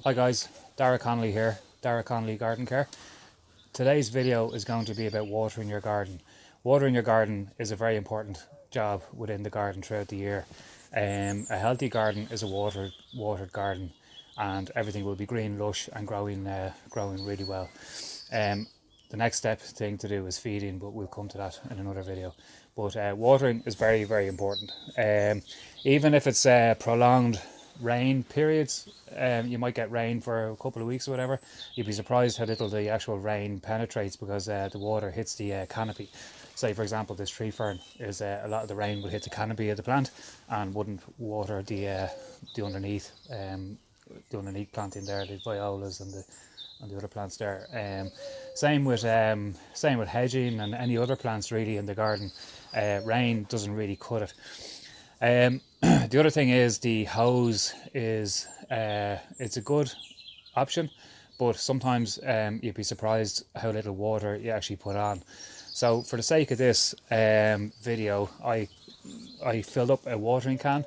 Hi guys, Darragh Connolly here, Darragh Connolly Garden Care. Today's video is going to be about watering your garden. Watering your garden is a very important job within the garden throughout the year. A healthy garden is a watered garden, and everything will be green, lush and growing really well. The next thing to do is feeding, but we'll come to that in another video. But watering is very, very important. Even if it's prolonged rain periods, you might get rain for a couple of weeks or whatever. You'd be surprised how little the actual rain penetrates because the water hits the canopy. Say for example, this tree fern is a lot of the rain would hit the canopy of the plant and wouldn't water the underneath planting there, the violas and the other plants there. Same with hedging and any other plants really in the garden. Rain doesn't really cut it. The other thing is the hose is it's a good option, but sometimes you'd be surprised how little water you actually put on. So for the sake of this video, I filled up a watering can,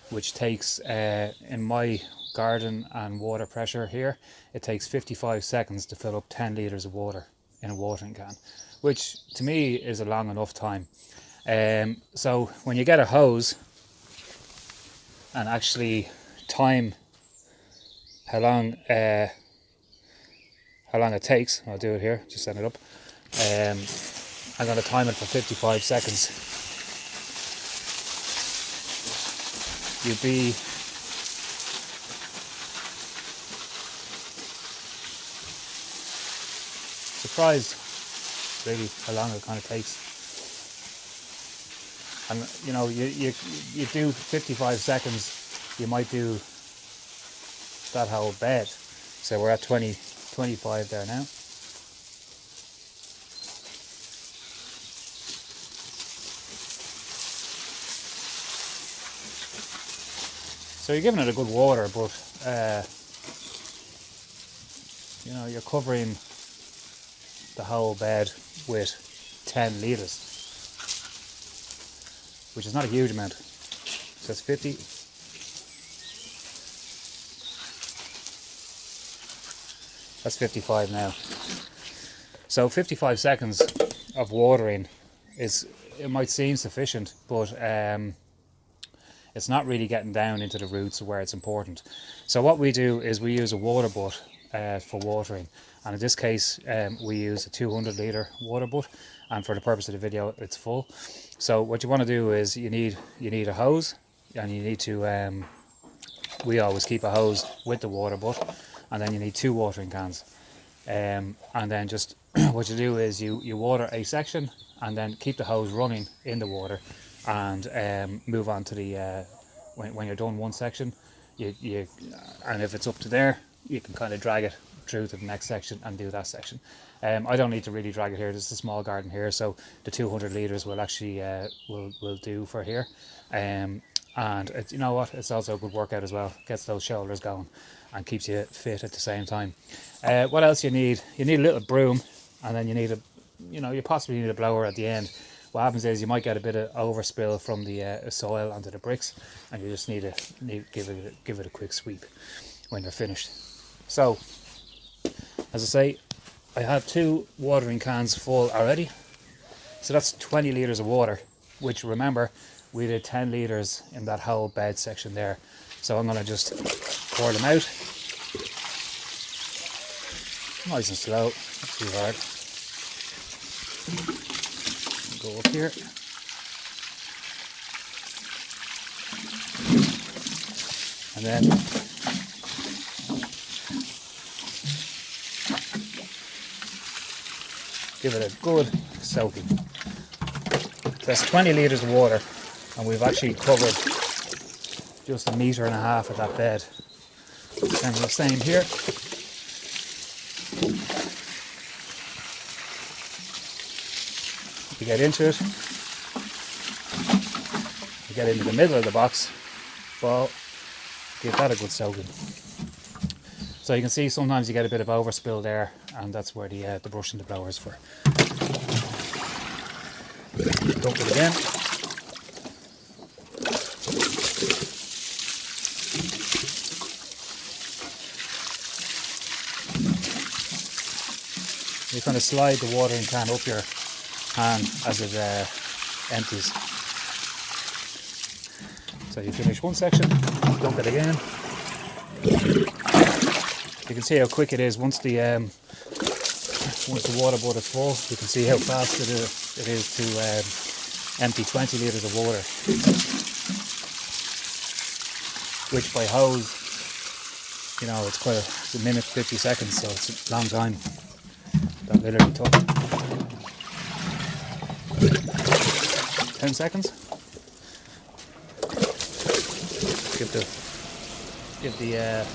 which takes in my garden and water pressure here, it takes 55 seconds to fill up 10 litres of water in a watering can, which to me is a long enough time. So when you get a hose and actually time how long it takes, I'll do it here, just set it up. I'm going to time it for 55 seconds. You'd be surprised really how long it kind of takes. And you know, you do 55 seconds, you might do that whole bed. So we're at 25 there now. So you're giving it a good water, but you know, you're covering the whole bed with 10 litres, which is not a huge amount. So that's 50. That's 55 now. So 55 seconds of watering it might seem sufficient, but it's not really getting down into the roots where it's important. So what we do is we use a water butt for watering, and in this case we use a 200 litre water butt, and for the purpose of the video it's full. So what you want to do is you need a hose, and you need to we always keep a hose with the water butt, and then you need 2 watering cans, and then just what you do is you water a section and then keep the hose running in the water, and move on to the when you're done one section, and if it's up to there, you can kind of drag it through to the next section and do that section. I don't need to really drag it here. This is a small garden here, so the 200 litres will actually will do for here. And you know what, it's also a good workout as well. Gets those shoulders going and keeps you fit at the same time. What else you need? You need a little broom, and then you possibly need a blower at the end. What happens is you might get a bit of overspill from the soil onto the bricks, and you just need to give it a quick sweep when you're finished. So, as I say, I have 2 watering cans full already. So that's 20 litres of water, which, remember, we did 10 litres in that whole bed section there. So I'm going to just pour them out. Nice and slow, not too hard. Go up here. And then give it a good soaking. So that's 20 litres of water, and we've actually covered just 1.5 meters of that bed. And the same here. You get into it, you get into the middle of the box, well, give that a good soaking. So you can see sometimes you get a bit of overspill there, and that's where the brush and the blower is for. Dump it again. You kind of slide the watering can up your hand as it empties. So you finish one section, dump it again. You can see how quick it is once the water butt is full. You can see how fast it is to empty 20 litres of water, which by hose, you know, it's a minute 50 seconds, so it's a long time. That literally took 10 seconds. Give the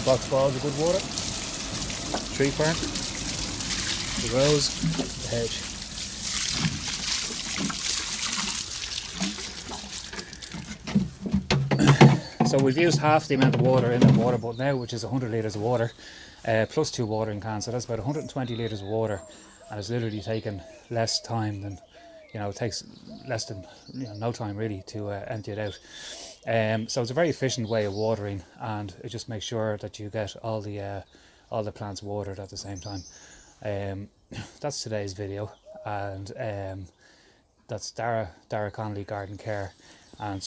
box balls a good water. Tree fern, the rose, the hedge. So we've used half the amount of water in the water butt now, which is 100 litres of water, plus 2 watering cans, so that's about 120 litres of water, and it's literally taken less time than, you know, it takes less than, you know, no time really to empty it out. So it's a very efficient way of watering, and it just makes sure that you get all the plants watered at the same time. That's today's video, and that's Darragh Connolly Garden Care, and